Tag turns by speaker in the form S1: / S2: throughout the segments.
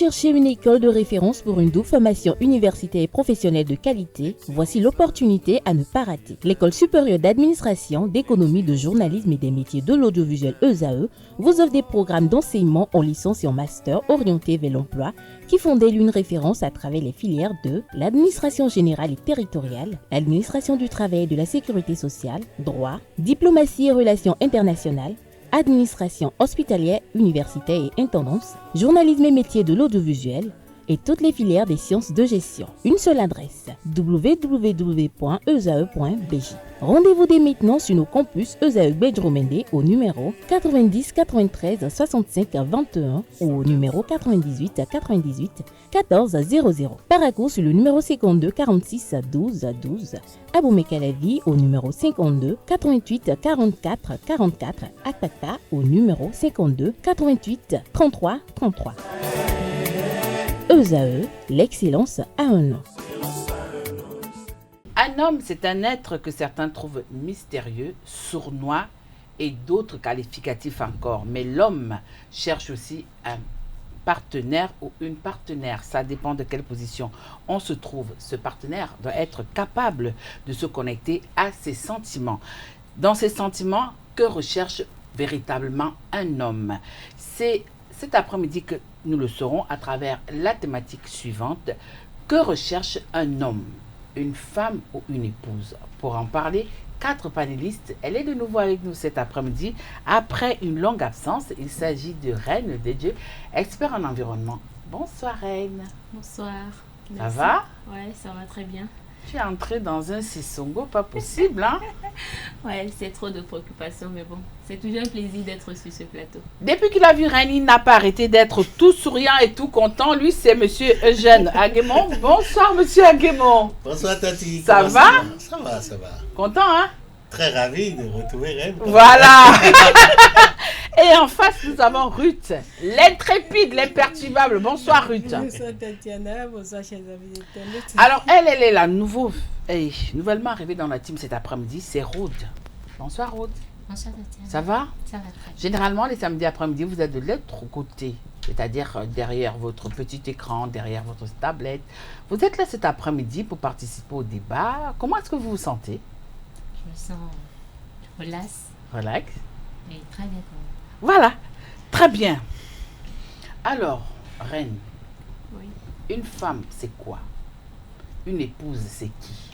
S1: cherchez une école de référence pour une double formation universitaire et professionnelle de qualité? Voici l'opportunité à ne pas rater. L'École supérieure d'administration, d'économie, de journalisme et des métiers de l'audiovisuel ESAE vous offre des programmes d'enseignement en licence et en master orientés vers l'emploi qui font d'elle une référence à travers les filières de l'administration générale et territoriale, l'administration du travail et de la sécurité sociale, droit, diplomatie et relations internationales, administration hospitalière, universitaire et intendance, journalisme et métiers de l'audiovisuel et toutes les filières des sciences de gestion. Une seule adresse, www.esae.bj. Rendez-vous dès maintenant sur nos campus ESAE Bedromende au numéro 90 93 65 21 ou au numéro 98 98 14 00. Paracourt sur le numéro 52 46 12 12. Aboumé-Calavi au numéro 52 88 44 44. Akpaka au numéro 52 88 33 33. ESAE, l'excellence à un nom.
S2: Un homme, c'est un être que certains trouvent mystérieux, sournois et d'autres qualificatifs encore. Mais l'homme cherche aussi un partenaire ou une partenaire. Ça dépend de quelle position on se trouve. Ce partenaire doit être capable de se connecter à ses sentiments. Dans ces sentiments, que recherche véritablement un homme? C'est cet après-midi que nous le saurons à travers la thématique suivante. Que recherche un homme, une femme ou une épouse? Pour en parler, 4 panélistes. Elle est de nouveau avec nous cet après-midi. Après une longue absence, il s'agit de Reine de Dieu, expert en environnement. Bonsoir Reine.
S3: Bonsoir.
S2: Ça va?
S3: Ouais, ça va très bien.
S2: Tu es entrée dans un sissongo, pas possible, hein?
S3: Ouais, c'est trop de préoccupations, mais bon, c'est toujours un plaisir d'être sur ce plateau.
S2: Depuis qu'il a vu Reine, il n'a pas arrêté d'être tout souriant et tout content. Lui, c'est Monsieur Eugène Aguemon. Bonsoir, Monsieur Aguemon.
S4: Bonsoir, Tati.
S2: Ça va?
S4: Ça va, ça va.
S2: Content, hein?
S4: Très ravi de retrouver Reine.
S2: Voilà. Et en face, nous avons Ruth, l'intrépide, l'imperturbable. Bonsoir, Ruth.
S5: Bonsoir, Tatiana. Bonsoir, chers amis internautes.
S2: Alors, elle est la nouvellement arrivée dans la team cet après-midi. C'est Rhodes. Bonsoir, Rhodes.
S3: Bonsoir, Tatiana.
S2: Ça va?
S3: Ça va très bien.
S2: Généralement, les samedis après-midi, vous êtes de l'autre côté. C'est-à-dire derrière votre petit écran, derrière votre tablette. Vous êtes là cet après-midi pour participer au débat. Comment est-ce que vous vous sentez?
S3: Je me sens
S2: Relax.
S3: et très bien.
S2: Voilà, très bien. Alors, Reine,
S3: Oui.
S2: une femme, c'est quoi? Une épouse, c'est qui?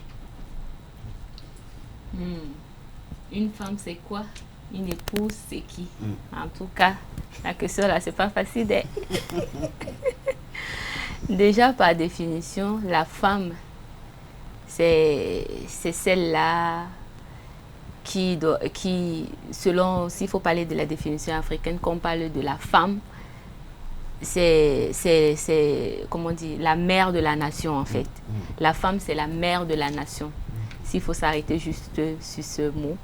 S3: Une femme, c'est quoi? Une épouse, c'est qui? En tout cas, la question là, c'est pas facile. Déjà, par définition, la femme, c'est celle-là qui, selon, s'il faut parler de la définition africaine, qu'on parle de la femme, c'est comment on dit, la mère de la nation en fait. La femme, c'est la mère de la nation. S'il faut s'arrêter juste sur ce mot.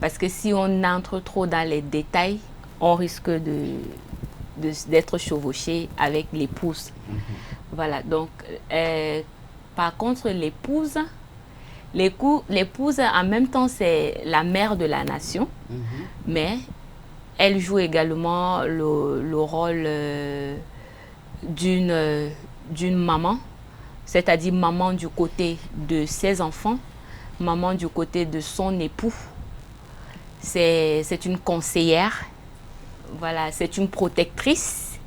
S3: Parce que si on entre trop dans les détails, on risque d'être chevauché avec l'épouse. Voilà, donc, par contre, l'épouse, en même temps, c'est la mère de la nation, mais elle joue également le rôle d'une maman, c'est-à-dire maman du côté de ses enfants, maman du côté de son époux. C'est une conseillère, voilà, c'est une protectrice.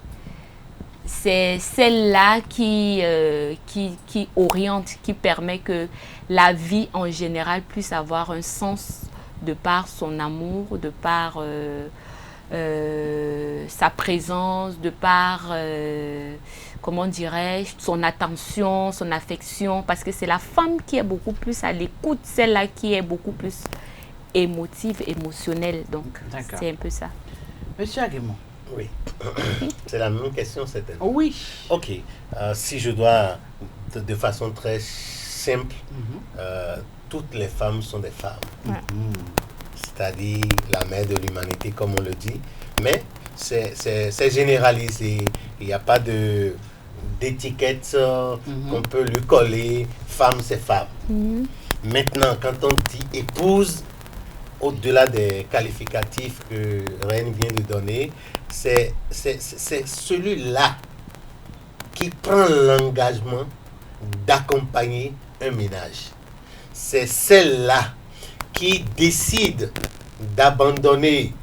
S3: C'est celle-là qui oriente, qui permet que la vie en général puisse avoir un sens de par son amour, de par sa présence, de par, comment dirais-je, son attention, son affection, parce que c'est la femme qui est beaucoup plus à l'écoute, celle-là qui est beaucoup plus émotive, émotionnelle. Donc, c'est un peu ça.
S2: Monsieur Aguemon.
S4: Oui. C'est la même question, certainement.
S2: Oui.
S4: Ok. Si je dois, de façon très simple, toutes les femmes sont des femmes. C'est-à-dire la mère de l'humanité, comme on le dit. Mais c'est généralisé. Il n'y a pas d'étiquette qu'on peut lui coller. Femme, c'est femme. Maintenant, quand on dit épouse, au-delà des qualificatifs que Reine vient de donner, c'est celui-là qui prend l'engagement d'accompagner un ménage. C'est celle-là qui décide d'abandonner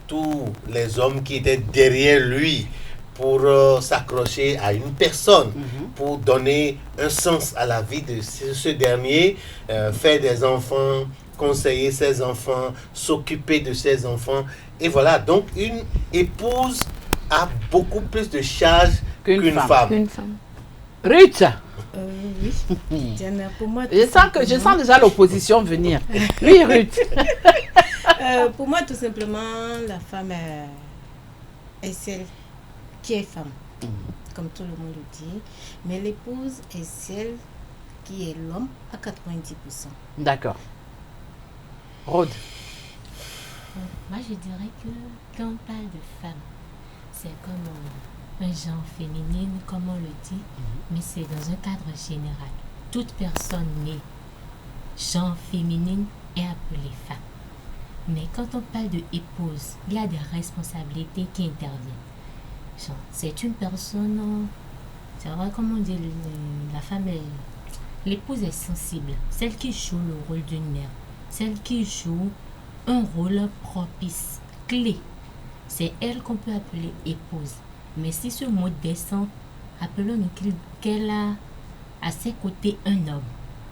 S4: tous les hommes qui étaient derrière lui pour s'accrocher à une personne, pour donner un sens à la vie de ce dernier, faire des enfants, conseiller ses enfants, s'occuper de ses enfants. Et voilà, donc une épouse a beaucoup plus de charges qu'une femme.
S2: Ruth,
S5: Oui. Diana, pour moi,
S2: je sens déjà l'opposition venir. Oui, Ruth.
S5: Pour moi, tout simplement, la femme est celle qui est femme, comme tout le monde le dit. Mais l'épouse est celle qui est l'homme à 90%.
S2: D'accord. Rod.
S6: Moi, je dirais que quand on parle de femme, c'est comme un genre féminin, comme on le dit, mais c'est dans un cadre général. Toute personne née genre féminine est appelée femme. Mais quand on parle de épouse, il y a des responsabilités qui interviennent. Genre, c'est une personne, c'est vrai comme on dit, la femme l'épouse est sensible, celle qui joue le rôle d'une mère, celle qui joue un rôle propice, clé. C'est elle qu'on peut appeler épouse. Mais si ce mot descend, appelons-nous qu'elle a à ses côtés un homme.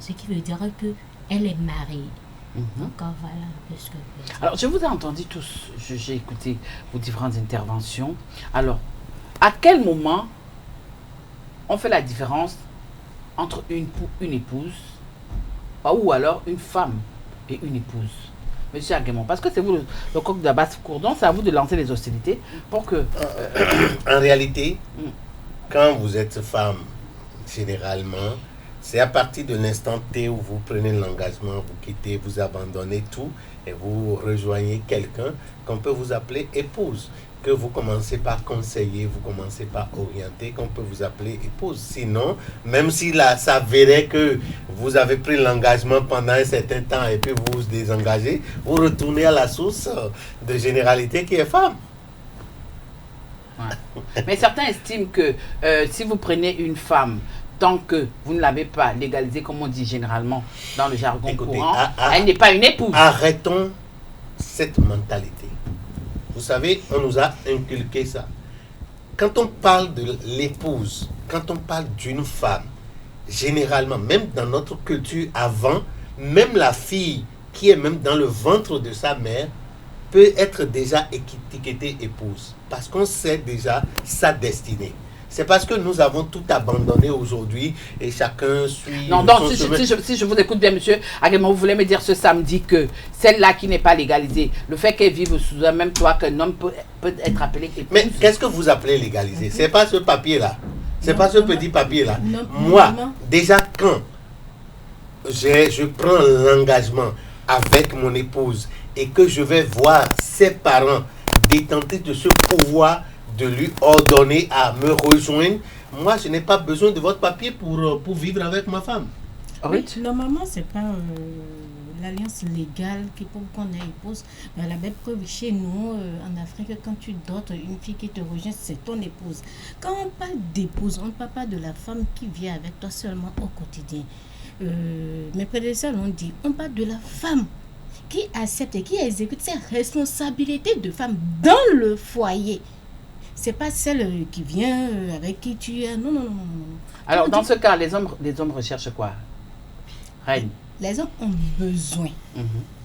S6: Ce qui veut dire qu'elle est mariée. Encore voilà un peu ce que je veux dire.
S2: Alors, je vous ai entendu tous, j'ai écouté vos différentes interventions. Alors, à quel moment on fait la différence entre une épouse ou alors une femme et une épouse? Monsieur Aguemon, parce que c'est vous le coq de la basse-cour, donc c'est à vous de lancer les hostilités pour que...
S4: En réalité, quand vous êtes femme, généralement, c'est à partir de l'instant T où vous prenez l'engagement, vous quittez, vous abandonnez tout et vous rejoignez quelqu'un qu'on peut vous appeler épouse. Que vous commencez par conseiller, vous commencez par orienter, qu'on peut vous appeler épouse. Sinon, même si là, ça verrait que vous avez pris l'engagement pendant un certain temps et puis vous vous désengagez, vous retournez à la source de généralité qui est femme.
S2: Ouais. Mais certains estiment que si vous prenez une femme, tant que vous ne l'avez pas légalisée, comme on dit généralement dans le jargon courant, elle n'est pas une épouse.
S4: Arrêtons cette mentalité. Vous savez, on nous a inculqué ça. Quand on parle de l'épouse, quand on parle d'une femme, généralement, même dans notre culture avant, même la fille qui est même dans le ventre de sa mère peut être déjà étiquetée épouse. Parce qu'on sait déjà sa destinée. C'est parce que nous avons tout abandonné aujourd'hui et chacun suit...
S2: Non, donc si je vous écoute bien, monsieur Aguemon, vous voulez me dire ce samedi que celle-là qui n'est pas légalisée, le fait qu'elle vive sous un même toit qu'un homme peut être appelé épouse.
S4: Mais qu'est-ce que vous appelez légalisé? C'est pas ce papier-là. C'est pas ce petit papier-là.
S5: Non,
S4: Moi,
S5: non.
S4: déjà quand je prends l'engagement avec mon épouse et que je vais voir ses parents détentés de ce pouvoir de lui ordonner à me rejoindre, moi je n'ai pas besoin de votre papier pour vivre avec ma femme.
S5: Oui, normalement, c'est pas l'alliance légale qui pour qu'on ait épouse. Mais la belle preuve chez nous, en Afrique, quand tu dotes une fille qui te rejoint, c'est ton épouse. Quand on parle d'épouse, on ne parle pas de la femme qui vit avec toi seulement au quotidien. Mes prédécesseurs l'ont dit, on parle de la femme qui accepte et qui exécute ses responsabilités de femme dans le foyer. C'est pas celle qui vient avec qui tu es. Non.
S2: Alors, dans ce cas, les hommes recherchent quoi? Reine.
S5: Les hommes ont besoin.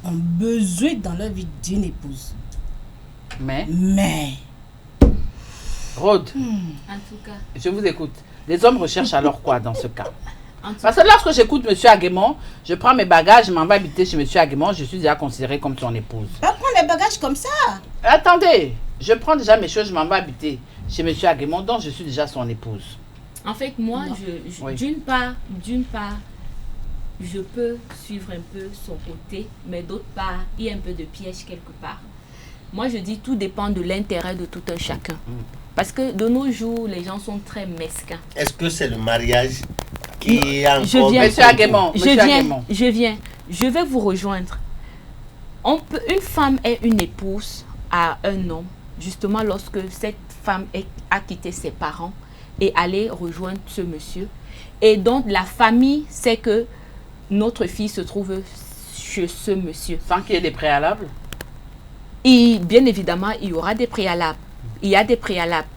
S5: Ont besoin dans leur vie d'une épouse.
S2: Mais Rod,
S3: En tout cas,
S2: je vous écoute. Les hommes recherchent alors quoi dans ce cas? Parce que lorsque j'écoute monsieur Aguemon, je prends mes bagages, je m'en vais habiter chez monsieur Aguemon, je suis déjà considérée comme son épouse.
S5: Pas prendre les bagages comme ça.
S2: Attendez, je prends déjà mes choses, je m'en vais habiter chez monsieur Aguemon, donc je suis déjà son épouse.
S3: en fait, moi,
S2: Oui.
S3: d'une part, je peux suivre un peu son côté, mais d'autre part, il y a un peu de piège quelque part. Moi, je dis tout dépend de l'intérêt de tout un chacun. Parce que de nos jours, les gens sont très mesquins.
S4: Est-ce que c'est le mariage qui est encore...
S3: Je viens.
S2: Monsieur Aguemon,
S3: Je viens. Je vais vous rejoindre. Une femme est une épouse à un homme, justement lorsque cette femme a quitté ses parents, et aller rejoindre ce monsieur. Et donc, la famille sait que notre fille se trouve chez ce monsieur.
S2: Sans qu'il y ait des préalables?
S3: Et bien évidemment, il y aura des préalables. Il y a des préalables.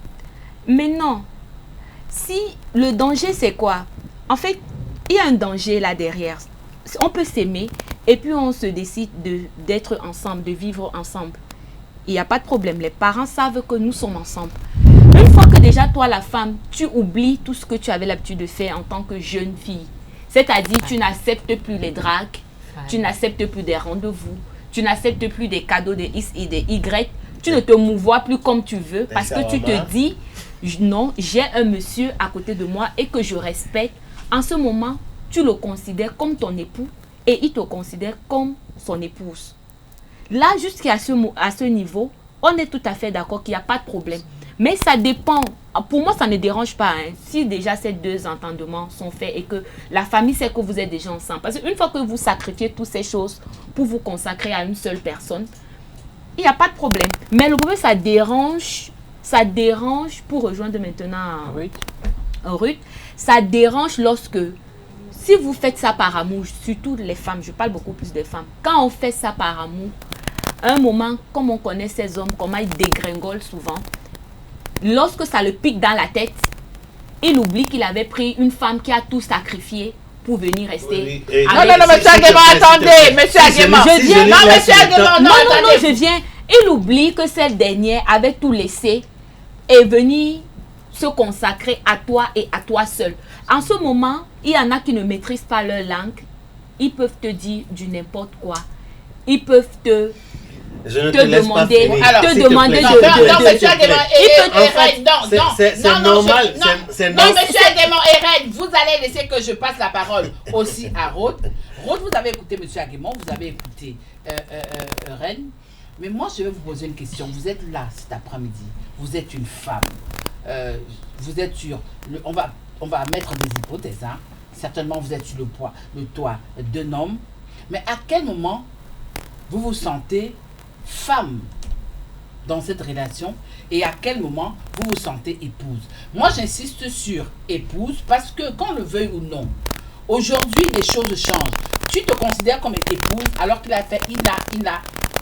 S3: Mais non. Si le danger, c'est quoi? En fait, il y a un danger là derrière. On peut s'aimer et puis on se décide d'être ensemble, de vivre ensemble. Il n'y a pas de problème. Les parents savent que nous sommes ensemble. Une fois que déjà, toi, la femme, tu oublies tout ce que tu avais l'habitude de faire en tant que jeune fille. C'est-à-dire, tu n'acceptes plus les dragues, tu n'acceptes plus des rendez-vous, tu n'acceptes plus des cadeaux des X et des Y. Tu ne te mouvoies plus comme tu veux parce que tu te dis, non, j'ai un monsieur à côté de moi et que je respecte. En ce moment, tu le considères comme ton époux et il te considère comme son épouse. Là, jusqu'à ce niveau, on est tout à fait d'accord qu'il n'y a pas de problème. Mais ça dépend. Pour moi, ça ne dérange pas. Si déjà ces deux entendements sont faits et que la famille sait que vous êtes déjà ensemble. Parce qu'une fois que vous sacrifiez toutes ces choses pour vous consacrer à une seule personne, il n'y a pas de problème. Mais le problème, ça dérange pour rejoindre maintenant Ruth. Ça dérange lorsque, si vous faites ça par amour, surtout les femmes, je parle beaucoup plus des femmes, quand on fait ça par amour, à un moment, comme on connaît ces hommes, comment ils dégringolent souvent, lorsque ça le pique dans la tête, il oublie qu'il avait pris une femme qui a tout sacrifié pour venir rester.
S2: Oui. Non, monsieur Aguemon, attendez, monsieur Aguemon.
S3: Je viens.
S2: Non, monsieur Aguemon,
S3: non, je viens. Il oublie que cette dernière avait tout laissé et venir se consacrer à toi et à toi seul. En ce moment, il y en a qui ne maîtrisent pas leur langue. Ils peuvent te dire du n'importe quoi. Ils peuvent te demander
S2: monsieur Aguemon, c'est normal. Non, monsieur Aguemon et Reine, vous allez laisser que je passe la parole aussi à Ruth. Ruth, vous avez écouté monsieur Aguemon, vous avez écouté Reine. Mais moi, je vais vous poser une question. Vous êtes là cet après-midi. Vous êtes une femme. Vous êtes sur... on va mettre des hypothèses. Hein. Certainement, vous êtes sur le toit d'un homme. Mais à quel moment vous vous sentez femme dans cette relation et à quel moment vous vous sentez épouse? Moi, j'insiste sur épouse parce que, qu'on le veuille ou non, aujourd'hui, les choses changent. Tu te considères comme épouse alors qu'il a fait...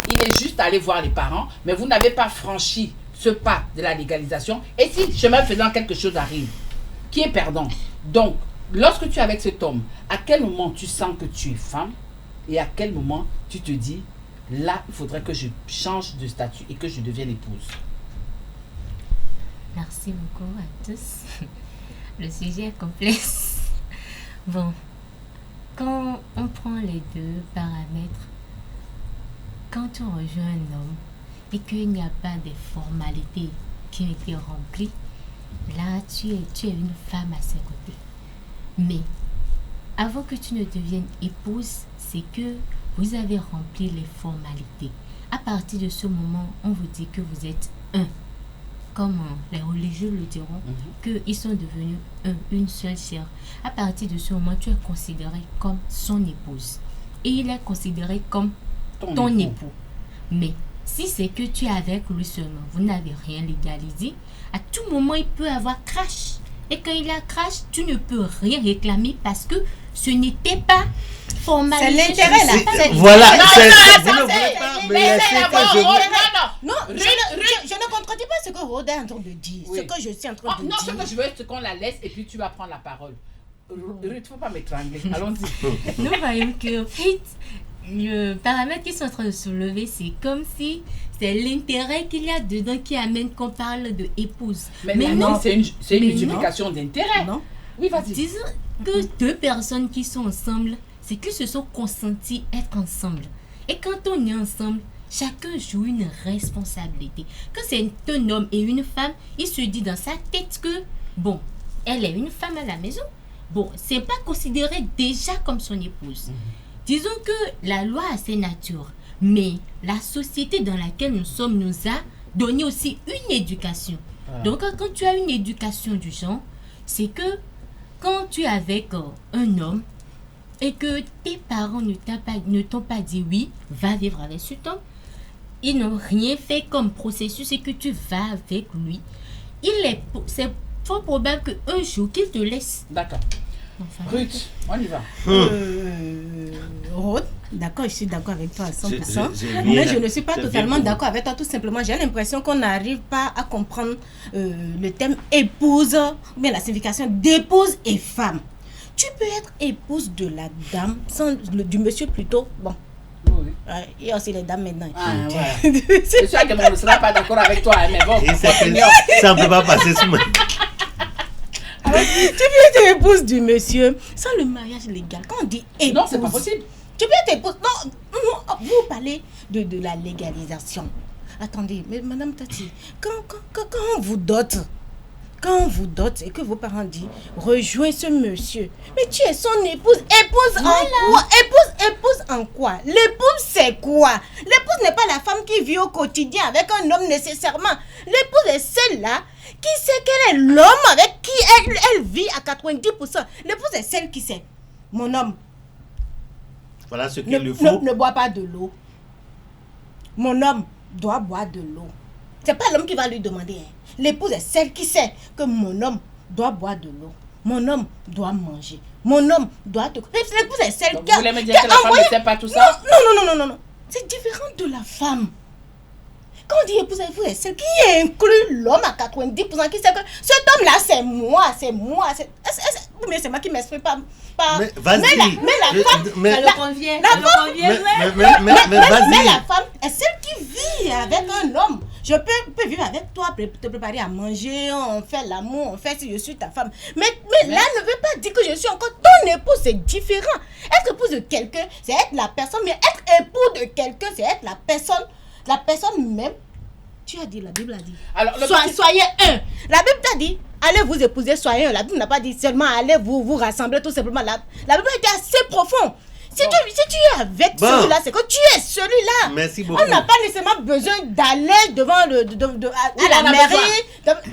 S2: Il est juste allé voir les parents, mais vous n'avez pas franchi ce pas de la légalisation. Et si, chemin faisant, quelque chose arrive, qui est perdant? Donc, lorsque tu es avec cet homme, à quel moment tu sens que tu es femme et à quel moment tu te dis, là, il faudrait que je change de statut et que je devienne épouse?
S6: Merci beaucoup à tous. Le sujet est complexe. Bon, quand on prend les deux paramètres, quand on rejoint un homme et qu'il n'y a pas de formalités qui ont été remplies, là, tu es une femme à ses côtés. Mais avant que tu ne deviennes épouse, c'est que vous avez rempli les formalités. À partir de ce moment, on vous dit que vous êtes un. Comme les religieux le diront, qu'ils sont devenus une seule chair. À partir de ce moment, tu es considéré comme son épouse. Et il est considéré comme ton époux. Mais si c'est que tu es avec lui seulement, vous n'avez rien légalisé, à tout moment, il peut avoir crash. Et quand il a crash, tu ne peux rien réclamer parce que ce n'était pas formalisé.
S5: C'est l'intérêt là.
S4: Voilà.
S5: Non, je ne contredis pas ce que Rhoda est en train de dire.
S2: Oui.
S5: Ce que je suis en train de dire.
S2: Non, ce que je veux, c'est qu'on la laisse et puis tu vas prendre la parole. Ruth, il ne faut pas m'étrangler. Allons-y.
S6: Nous voyons que, en fait, le paramètre qu'ils sont en train de soulever, c'est comme si c'est l'intérêt qu'il y a dedans qui amène qu'on parle de épouse.
S2: Mais non, c'est une multiplication d'intérêt.
S5: Non.
S2: Oui, vas-y.
S6: Disons que deux personnes qui sont ensemble, c'est qu'ils se sont consentis être ensemble. Et quand on est ensemble, chacun joue une responsabilité. Quand c'est un homme et une femme, il se dit dans sa tête que, bon, elle est une femme à la maison. Bon, c'est pas considéré déjà comme son épouse. Disons que la loi a ses natures, mais la société dans laquelle nous sommes nous a donné aussi une éducation. Donc, quand tu as une éducation du genre, c'est que quand tu es avec un homme et que tes parents ne t'ont pas dit oui, va vivre avec cet homme, ils n'ont rien fait comme processus et que tu vas avec lui, c'est
S5: fort probable qu'un jour qu'il te laisse.
S2: D'accord.
S5: Enfin,
S2: Ruth, on y va.
S5: Rod, d'accord, je suis d'accord avec toi à 100%.
S4: Mais
S5: je ne suis pas totalement d'accord avec toi. Tout simplement, j'ai l'impression qu'on n'arrive pas à comprendre le thème épouse, ou bien la signification d'épouse et femme. Tu peux être épouse de la dame, du monsieur plutôt. Bon.
S2: Oui.
S5: Il y a aussi les dames maintenant.
S2: Ah, ouais. Je suis que ne sera pas d'accord avec toi, mais bon.
S4: Ça ne peut pas passer sous moi.
S5: Tu peux être épouse du monsieur sans le mariage légal. Quand on dit épouse,
S2: Non, c'est pas possible.
S5: Tu peux être épouse. Non, vous parlez de la légalisation. Attendez, mais Madame Tati, quand on vous dote, et que vos parents disent rejoins ce monsieur, mais tu es son épouse. Épouse en quoi? Épouse en quoi? L'épouse c'est quoi? L'épouse n'est pas la femme qui vit au quotidien avec un homme nécessairement. L'épouse est celle-là qui sait quel est l'homme avec qui elle vit à 90%. L'épouse est celle qui sait. Mon homme,
S4: voilà ce qu'il lui faut.
S5: ne bois pas de l'eau. Mon homme doit boire de l'eau. C'est pas l'homme qui va lui demander. L'épouse est celle qui sait que mon homme doit boire de l'eau. Mon homme doit manger. Mon homme doit te... L'épouse est celle qui a...
S2: Vous voulez me dire que la femme ne sait pas tout ça?
S5: Non. C'est différent de la femme. Quand on dit épouse est celle qui inclut l'homme à 90%, qui sait que cet homme-là, c'est moi. Mais c'est moi qui m'exprime pas.
S4: Mais vas-y.
S5: Mais la femme...
S3: Ça le convient.
S4: Mais vas-y.
S5: Mais la femme est celle qui vit avec un homme. Je peux vivre avec toi, te préparer à manger, on fait l'amour, on fait si je suis ta femme. Mais là, ne veut pas dire que je suis encore ton épouse, c'est différent. Être épouse de quelqu'un, c'est être la personne, mais être époux de quelqu'un, c'est être la personne même. Tu as dit, la Bible a dit. Alors, soyez un. La Bible t'a dit, allez vous épouser, soyez un. La Bible n'a pas dit seulement allez vous rassembler tout simplement. La Bible était assez profonde. Si tu es avec celui-là, c'est que tu es celui-là.
S4: Merci beaucoup.
S5: On n'a pas nécessairement besoin d'aller devant à la mairie.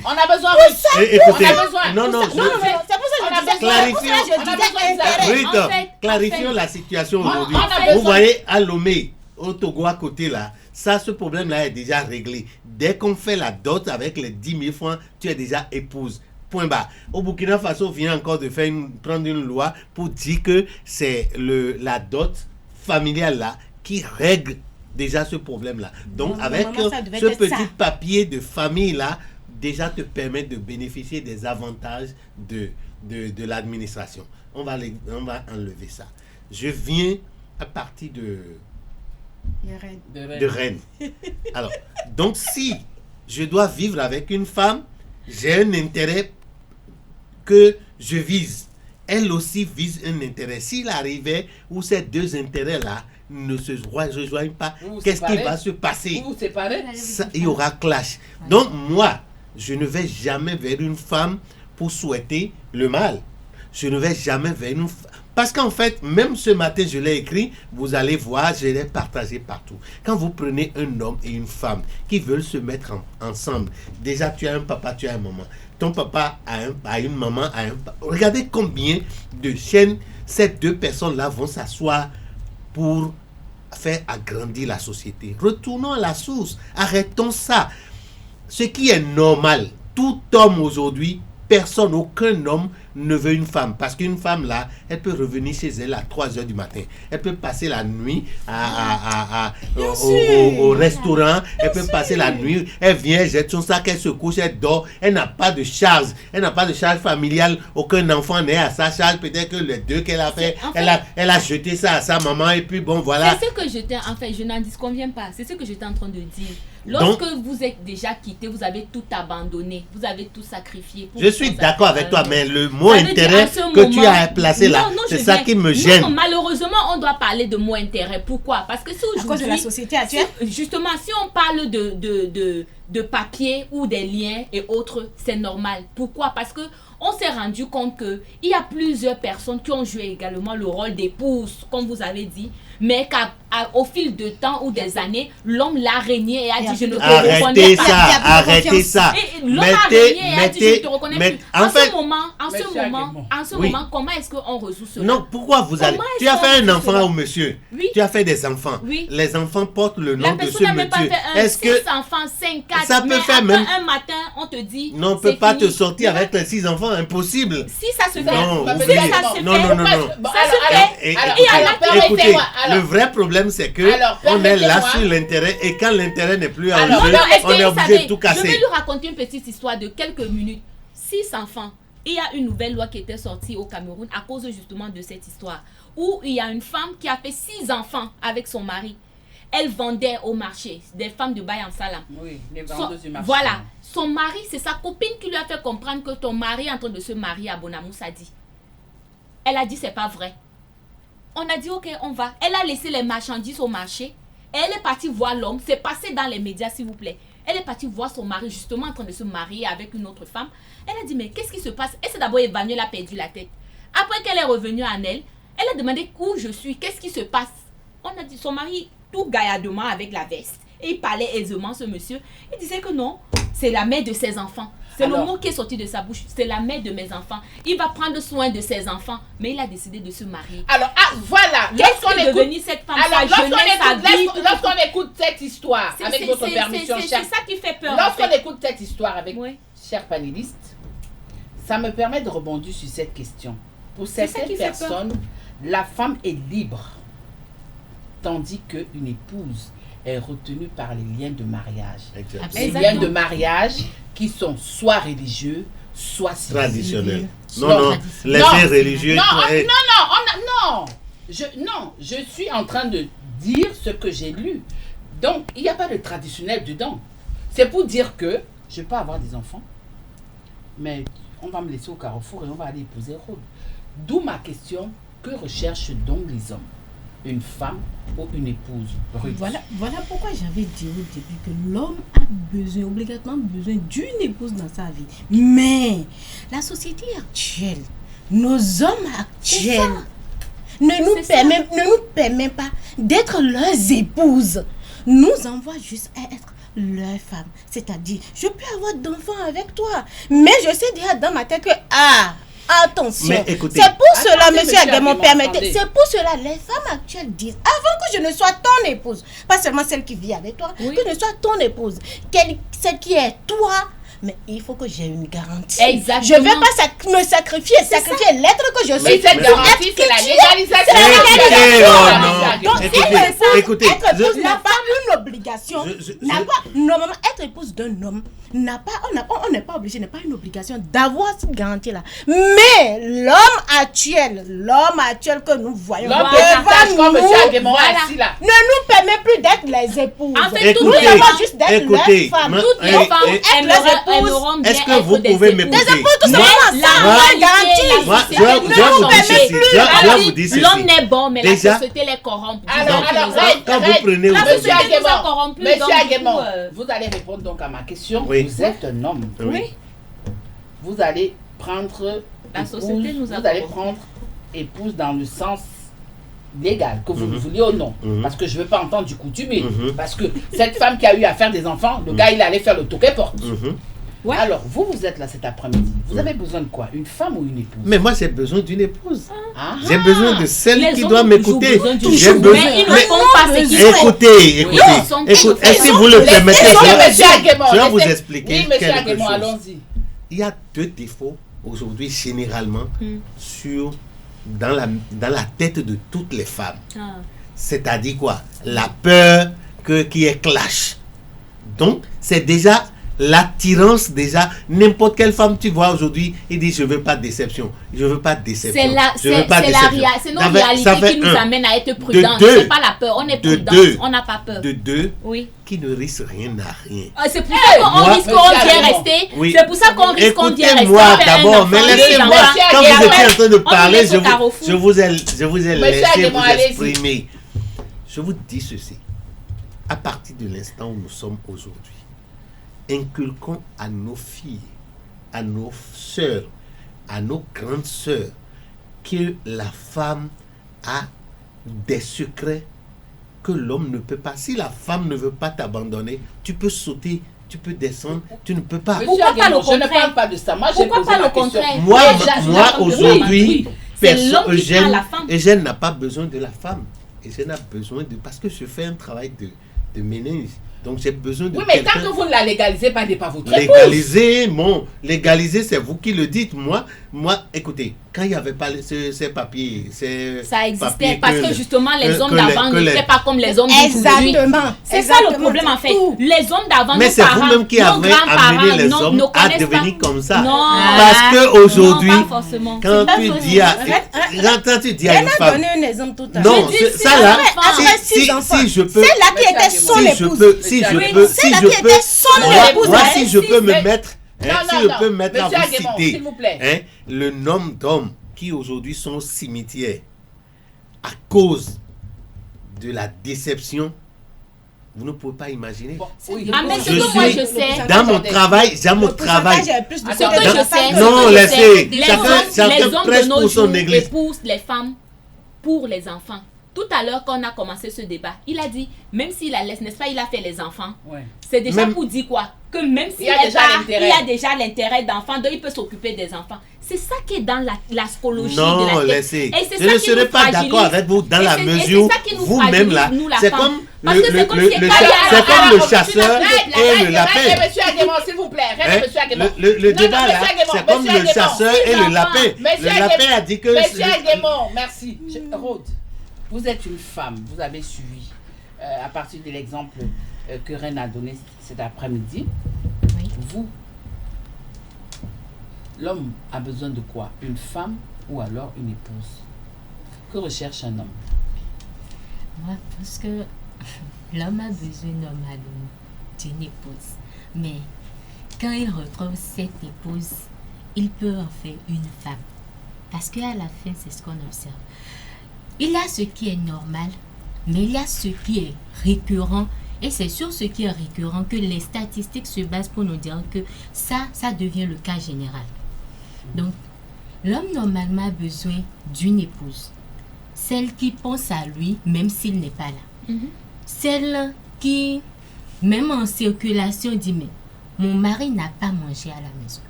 S2: On a besoin
S4: de ça. Écoutez,
S2: on a besoin.
S4: Non,
S5: c'est pour ça que je disais
S4: clarifions la situation aujourd'hui. Vous voyez, à Lomé, au Togo à côté là, ce problème-là est déjà réglé. Dès qu'on fait la dot avec les 10 000 francs, tu es déjà épouse. Point barre. Au Burkina Faso, vient encore de prendre une loi pour dire que c'est la dot familiale là qui règle déjà ce problème-là. Donc, avec ce petit papier de famille là, déjà te permet de bénéficier des avantages de l'administration. On va enlever ça. Je viens à partir de Rennes. Alors, donc si je dois vivre avec une femme, j'ai un intérêt que je vise. Elle aussi vise un intérêt. S'il arrivait où ces deux intérêts-là ne se rejoignent pas, qu'est-ce qui va se passer?
S2: Vous séparez?
S4: Il y aura clash. Donc moi, je ne vais jamais vers une femme pour souhaiter le mal. Je ne vais jamais vers une femme. Parce qu'en fait, même ce matin, je l'ai écrit, vous allez voir, je l'ai partagé partout. Quand vous prenez un homme et une femme qui veulent se mettre ensemble, déjà tu as un papa, tu as un maman. Ton papa a une maman, a un papa. Regardez combien de chaînes ces deux personnes-là vont s'asseoir pour faire agrandir la société. Retournons à la source, arrêtons ça. Ce qui est normal, tout homme aujourd'hui, personne, aucun homme ne veut une femme. Parce qu'une femme là, elle peut revenir chez elle à 3h du matin. Elle peut passer la nuit au restaurant. Elle peut passer la nuit. Elle vient, jette son sac, elle se couche, elle dort. Elle n'a pas de charge. Elle n'a pas de charge familiale. Aucun enfant n'est à sa charge. Peut-être que les deux qu'elle a fait, elle a jeté ça à sa maman. Et puis bon, voilà.
S3: C'est ce que je n'en disconviens pas. C'est ce que j'étais en train de dire. Lorsque vous êtes déjà quitté, vous avez tout abandonné, vous avez tout sacrifié.
S4: Je suis d'accord avec toi, mais le mot intérêt que tu as placé là, c'est ça qui me gêne.
S3: Non, malheureusement, on doit parler de mot intérêt. Pourquoi? Parce que si aujourd'hui, à cause de la société actuelle, justement, si on parle de papier ou des liens et autres, c'est normal. Pourquoi? Parce que on s'est rendu compte qu'il y a plusieurs personnes qui ont joué également le rôle d'épouse, comme vous avez dit, mais qu'au fil de temps ou des années, l'homme l'a régné et a dit je ne te reconnais pas.
S4: Arrêtez ça.
S3: Et l'homme a régné et a dit je ne te reconnais plus. En ce moment, comment est-ce qu'on résout cela?
S4: Non, pourquoi vous allez... Tu as fait un enfant au monsieur.
S3: Oui.
S4: Tu as fait des enfants.
S3: Oui.
S4: Les enfants portent le nom de ce
S3: personne n'a même pas
S4: monsieur.
S3: fait
S4: Est-ce que
S3: 6 enfants, 5, 4,
S4: ça peut
S3: mais
S4: faire
S3: après
S4: même...
S3: un matin, on te dit
S4: Non, on ne peut pas te sortir avec les 6 enfants, impossible.
S3: Si ça se fait,
S4: Non,
S3: si
S4: oubliez.
S3: ça se fait,
S4: Non.
S3: ça se fait.
S4: Écoutez, le vrai problème c'est que on est là sur l'intérêt et quand l'intérêt n'est plus en jeu, on est obligé de tout
S3: je vais
S4: casser.
S3: lui raconter une petite histoire de quelques minutes. 6 enfants. Il y a une nouvelle loi qui était sortie au Cameroun à cause justement de cette histoire où il y a une femme qui a fait 6 enfants avec son mari. Elle vendait au marché, des femmes de Bayam Salam.
S2: Oui, les vendeuses du marché.
S3: Voilà. Son mari, c'est sa copine qui lui a fait comprendre que ton mari est en train de se marier à Bonamoussa dit. Elle a dit c'est pas vrai. On a dit ok, on va. Elle a laissé les marchandises au marché et elle est partie voir l'homme. C'est passé dans les médias s'il vous plaît. Elle est partie voir son mari justement en train de se marier avec une autre femme. Elle a dit mais qu'est-ce qui se passe? Elle s'est d'abord évanouie, elle a perdu la tête. Après qu'elle est revenue en elle a demandé où je suis, qu'est-ce qui se passe? On a dit son mari tout gaillardement avec la veste. Et il parlait aisément, ce monsieur. Il disait que non, c'est la mère de ses enfants. C'est le mot qui est sorti de sa bouche. C'est la mère de mes enfants. Il va prendre soin de ses enfants. Mais il a décidé de se marier.
S2: Alors, voilà.
S3: Qu'est-ce qui est devenu cette femme?
S2: Lorsqu'on écoute cette histoire, avec votre permission,
S3: c'est ça qui fait peur.
S2: Lorsqu'on écoute cette histoire avec chers panélistes, ça me permet de rebondir sur cette question. Pour certaines personnes, la femme est libre, tandis qu'une épouse est retenue par les liens de mariage. Les liens de mariage qui sont soit religieux, soit
S4: traditionnels. Non, les faits religieux.
S2: Non. Je suis en train de dire ce que j'ai lu. Donc, il n'y a pas de traditionnel dedans. C'est pour dire que je peux avoir des enfants, mais on va me laisser au carrefour et on va aller épouser Rhodes. D'où ma question, que recherchent donc les hommes? Une femme ou une épouse?
S5: Voilà pourquoi j'avais dit au début que l'homme a obligatoirement besoin d'une épouse dans sa vie. Mais la société actuelle, nos hommes actuels ne nous permettent pas d'être leurs épouses. Nous envoient juste à être leur femme. C'est-à-dire, je peux avoir d'enfants avec toi, mais je sais déjà dans ma tête que attention,
S4: écoutez,
S5: c'est pour cela, monsieur Aguemon, permettez, c'est pour cela les femmes actuelles disent, avant que je ne sois ton épouse, pas seulement celle qui vit avec toi, que je sois ton épouse, celle qui est toi, mais il faut que j'ai une garantie.
S3: Exactement.
S5: Je ne vais pas me sacrifier l'être que je suis.
S2: Mais cette garantie, c'est la légalisation.
S4: Écoutez,
S5: être épouse n'a pas une obligation. Normalement, être épouse d'un homme, on n'est pas obligé, n'est pas une obligation d'avoir cette garantie-là. Mais l'homme actuel que nous voyons, ne nous permet plus d'être les épouses.
S3: En fait,
S5: nous devons juste d'être les femmes.
S3: Toutes les femmes,
S4: est-ce que vous pouvez m'écouter?
S3: L'homme n'est bon, mais la société les corrompt.
S2: Alors,
S4: quand vous prenez
S2: Monsieur Aguemon, vous allez répondre donc à ma question. Vous êtes un homme.
S3: Oui.
S2: Vous allez prendre
S3: la société nous
S2: vous allez prendre épouse dans le sens légal, que vous le vouliez ou non. Parce que je ne veux pas entendre du coutumier. Parce que cette femme qui a eu à faire des enfants, le gars, il allait faire le toquet-porte. Ouais. Alors, vous êtes là cet après-midi. Vous avez besoin de quoi? Une femme ou une épouse?
S4: Mais moi, j'ai besoin d'une épouse. J'ai besoin de celle qui doit m'écouter.
S3: J'ai besoin. Mais ils ne font pas ce qu'ils font.
S4: Écoutez. Si vous le permettez, je vais vous expliquer quelque chose.
S2: Allons-y.
S4: Il y a 2 défauts aujourd'hui, généralement, dans la tête de toutes les femmes. C'est-à-dire quoi? La peur qui est clash. Donc, c'est déjà l'attirance, déjà. N'importe quelle femme tu vois aujourd'hui, il dit je veux pas de déception. Je veux pas de déception.
S3: C'est notre réalité qui nous amène à être prudents. C'est pas la peur, on est prudent. On n'a pas peur.
S4: De deux, qui ne risque rien à rien.
S3: C'est pour ça qu'on risque qu'on vient rester. C'est pour ça qu'on risque qu'on vient rester.
S4: Écoutez-moi d'abord, mais laissez-moi. Quand vous étiez en train de parler, je vous ai laissé vous exprimer. Je vous dis ceci. À partir de l'instant où nous sommes aujourd'hui, inculquons à nos filles, à nos sœurs, à nos grandes sœurs que la femme a des secrets que l'homme ne peut pas. Si la femme ne veut pas t'abandonner, tu peux sauter, tu peux descendre, tu ne peux pas.
S2: Monsieur
S3: Pourquoi pas
S2: Aguemon,
S3: le
S2: je ne
S3: contraire?
S2: parle pas de ça. Moi, j'ai
S3: Pourquoi
S2: posé
S3: pas
S2: ma
S3: le
S2: question.
S3: contraire?
S4: Moi aujourd'hui,
S3: c'est l'homme qui prend la femme.
S4: Eugène n'a pas besoin de la femme. Eugène a besoin de... Parce que je fais un travail de ménage. Donc j'ai besoin de
S2: Oui, mais
S4: quelqu'un...
S2: tant que vous ne la légalisez pas, n'est pas votre épouse.
S4: Légaliser, c'est vous qui le dites. Moi, écoutez, quand il n'y avait pas ces papiers,
S3: ça existait parce que justement les hommes d'avant n'étaient pas comme les hommes d'aujourd'hui.
S5: Exactement.
S3: C'est ça le problème en fait. Les hommes d'avant,
S4: mais c'est vous-même qui avez amené les hommes à devenir comme ça.
S3: Non.
S4: Parce qu'aujourd'hui,
S3: Non, pas forcément.
S4: quand tu dis à une
S5: Elle a
S4: femme...
S5: donné un exemple tout à l'heure.
S4: Non, ça là, si je peux...
S5: C'est là qui était son épouse.
S4: Si je peux me mettre, à vous citer,
S2: s'il vous plaît.
S4: le nombre d'hommes qui aujourd'hui sont au cimetière à cause de la déception, vous ne pouvez pas imaginer.
S2: Bon, oui.
S3: Ah, mais ce
S4: Je
S3: que moi
S4: suis
S3: je sais.
S4: dans mon travail,
S5: Plus de
S3: Ce que je sais,
S4: Non,
S3: ce que je
S4: laissez.
S3: sais, les hommes
S4: presse
S3: de nos
S4: pour son
S3: jours
S4: église.
S3: épousent les femmes pour les enfants. Tout à l'heure, quand on a commencé ce débat, il a dit, même s'il la laisse, n'est-ce pas, il a fait les enfants.
S2: Ouais.
S3: C'est déjà
S4: Même-
S3: pour dire quoi? Que même s'il
S2: Il a déjà l'intérêt.
S3: il a déjà l'intérêt d'enfants, donc il peut s'occuper des enfants. C'est ça qui est dans l'astrologie de
S4: Non,
S3: la tête.
S4: laissez.
S3: Et c'est
S4: Je
S3: ça
S4: ne
S3: qui
S4: serai
S3: nous
S4: pas
S3: fragilise.
S4: d'accord avec vous dans
S3: Et
S4: la
S3: c'est- et
S4: mesure
S3: c'est ça qui nous
S4: vous-même là.
S3: fragilise, nous, la
S4: C'est
S3: femme.
S4: comme
S3: Parce que c'est comme si
S4: le
S3: quelqu'un-
S4: chasseur et le lapin.
S2: Monsieur Aguemon, s'il vous plaît.
S4: Hein?
S2: Monsieur Aguemon.
S4: Le
S2: Non,
S4: débat
S2: non,
S4: là,
S2: monsieur Aguemon,
S4: c'est comme
S2: monsieur
S4: le
S2: Aguemon.
S4: chasseur et le lapin.
S2: Monsieur
S4: Le lapin a dit que...
S2: Monsieur Aguemon, merci. Rhodes, vous êtes une femme, vous avez suivi à partir de l'exemple que Reine a donné cet après-midi.
S6: Oui.
S2: Vous, l'homme a besoin de quoi? Une femme ou alors une épouse? Que recherche un homme?
S6: Moi, parce que l'homme a besoin normalement d'une épouse. Mais quand il retrouve cette épouse, il peut en faire une femme. Parce qu'à la fin, c'est ce qu'on observe. Il y a ce qui est normal, mais il y a ce qui est récurrent. Et c'est sur ce qui est récurrent que les statistiques se basent pour nous dire que ça devient le cas général. Donc, l'homme normalement a besoin d'une épouse. Celle qui pense à lui, même s'il n'est pas là. Celle qui, même en circulation, dit, mais mon mari n'a pas mangé à la maison.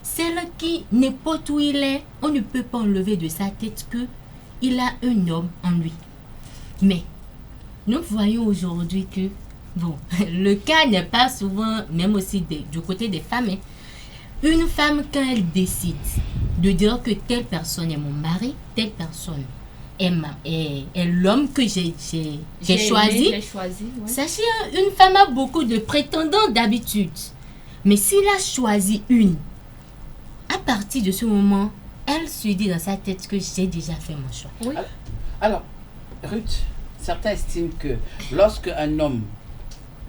S6: Celle qui, n'importe où il est, on ne peut pas enlever de sa tête que il a un homme en lui. Mais, nous voyons aujourd'hui que, bon, le cas n'est pas souvent, même aussi du côté des femmes. Une femme, quand elle décide de dire que telle personne est mon mari, telle personne est l'homme que j'ai choisi.
S3: Ouais.
S6: Sachez, une femme a beaucoup de prétendants d'habitude. Mais s'il a choisi une, à partir de ce moment, elle se dit dans sa tête que j'ai déjà fait mon choix.
S3: Oui.
S2: Alors, Ruth, certains estiment que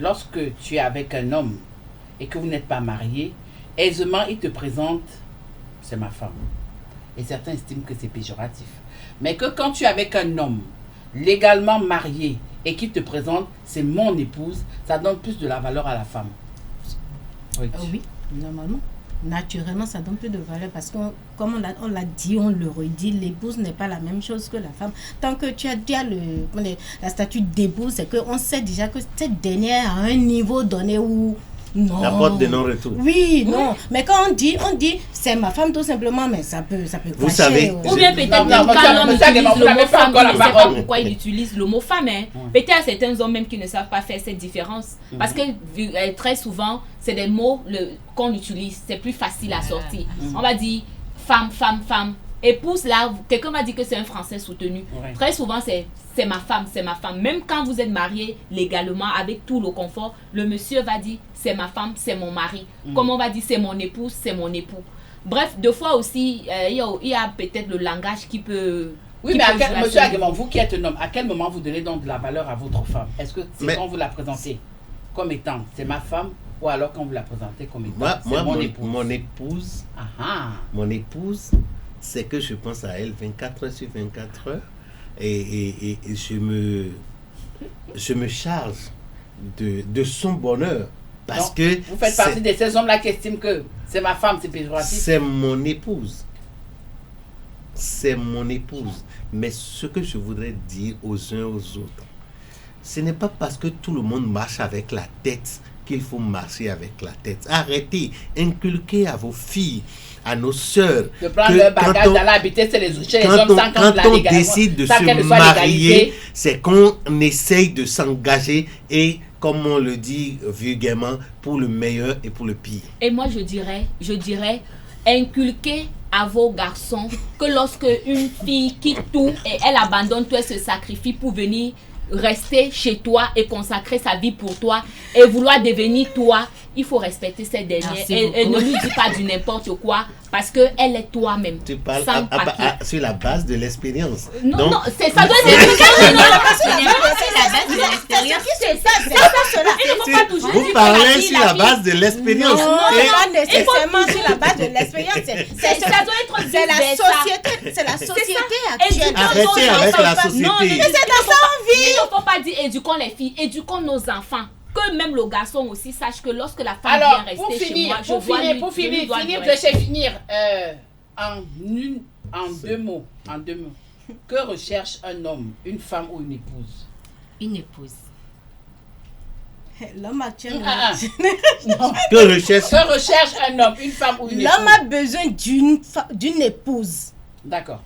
S2: lorsque tu es avec un homme et que vous n'êtes pas marié, aisément il te présente, c'est ma femme. Et certains estiment que c'est péjoratif. Mais que quand tu es avec un homme légalement marié et qui te présente, c'est mon épouse, ça donne plus de la valeur à la femme. Ruth.
S5: Oui, normalement. Naturellement, ça donne plus de valeur parce que, comme on l'a dit, on le redit, l'épouse n'est pas la même chose que la femme. Tant que tu as déjà la statue d'épouse, c'est qu'on sait déjà que cette dernière a un niveau donné où... Non.
S4: La porte de non-retour.
S5: Oui, non. Mais quand on dit, c'est ma femme tout simplement, mais ça peut
S4: Vous
S5: clasher,
S4: savez,
S3: Ou bien peut-être
S2: Non,
S3: même quand l'homme
S2: monsieur Aguemon,
S3: utilise le
S2: vous
S3: mot
S2: n'avez pas
S3: femme,
S2: encore
S3: il
S2: la
S3: ne sait pas
S2: parole.
S3: pourquoi il utilise le mot femme. Peut-être il y a certains hommes même qui ne savent pas faire cette différence. Parce que très souvent, c'est des mots qu'on utilise. C'est plus facile à sortir. On va dire femme, femme, femme. Épouse, là, quelqu'un va dire que c'est un français soutenu.
S2: Ouais.
S3: Très souvent, c'est ma femme, c'est ma femme. Même quand vous êtes marié légalement, avec tout le confort, le monsieur va dire c'est ma femme, c'est mon mari. Comme on va dire c'est mon épouse, c'est mon époux. Bref, deux fois aussi, il y a peut-être le langage qui peut...
S2: Oui,
S3: qui
S2: mais
S3: peut jouer à
S2: monsieur
S3: ce
S2: Aguemon, vous qui êtes un homme, à quel moment vous donnez donc de la valeur à votre femme? Est-ce que c'est quand vous la présentez comme étant c'est ma femme ou alors quand vous la présentez comme étant c'est mon épouse?
S4: Mon épouse, c'est que je pense à elle 24 heures sur 24 heures et je me charge de son bonheur parce
S2: Donc,
S4: que
S2: vous faites partie de ces hommes-là qui estiment que c'est ma femme, c'est péjoratif.
S4: c'est mon épouse. c'est mon épouse. Mais ce que je voudrais dire aux uns aux autres, ce n'est pas parce que tout le monde marche avec la tête qu'il faut marcher avec la tête. Arrêtez, inculquez à vos filles, à nos sœurs,
S2: de prendre leur bagage, d'aller habiter chez les hommes sans
S4: quand on décide de se marier, c'est qu'on essaye de s'engager et, comme on le dit vulgairement, pour le meilleur et pour le pire.
S3: Et moi, je dirais, inculquez à vos garçons que lorsque une fille quitte tout et elle abandonne tout, elle se sacrifie pour venir rester chez toi et consacrer sa vie pour toi et vouloir devenir toi, il faut respecter cette dernière et ne lui dis pas du n'importe quoi parce que elle est toi-même.
S4: Tu parles sur la base de l'expérience.
S3: Non,
S4: donc,
S3: non, c'est ça doit être
S4: vous parlez sur la base de l'expérience.
S5: Non, pas nécessairement sur la base de l'expérience.
S3: Ça doit être
S5: c'est la société actuelle.
S4: Arrêtez avec la société.
S5: Mais c'est dans ça on vit.
S3: Il ne faut pas dire éduquons les filles, éduquons nos enfants. Que même le garçon aussi sache que lorsque la femme vient rester chez moi,
S2: pour finir, en deux mots, que recherche un homme, une femme ou une épouse?
S6: Une épouse.
S5: L'homme actuel.
S4: Que recherche
S2: un homme, une femme ou une épouse?
S5: L'homme a besoin d'une épouse.
S2: D'accord.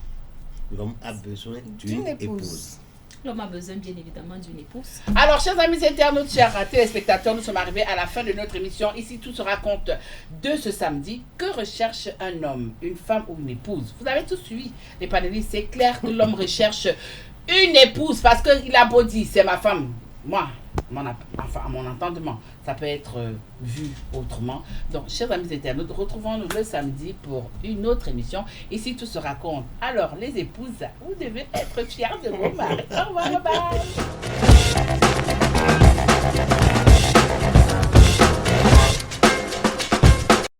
S4: L'homme a besoin d'une épouse.
S3: L'homme a besoin bien évidemment d'une épouse.
S2: Alors, chers amis internautes, chers téléspectateurs, nous sommes arrivés à la fin de notre émission. Ici, tout se raconte de ce samedi. Que recherche un homme, une femme ou une épouse? Vous avez tous suivi les panélistes. C'est clair que l'homme recherche une épouse parce qu'il a beau dire, c'est ma femme. Moi, à mon entendement, ça peut être vu autrement. Donc, chers amis internautes, retrouvons-nous le samedi pour une autre émission. Ici, tout se raconte. Alors, les épouses, vous devez être fiers de vos maris. Au revoir, bye.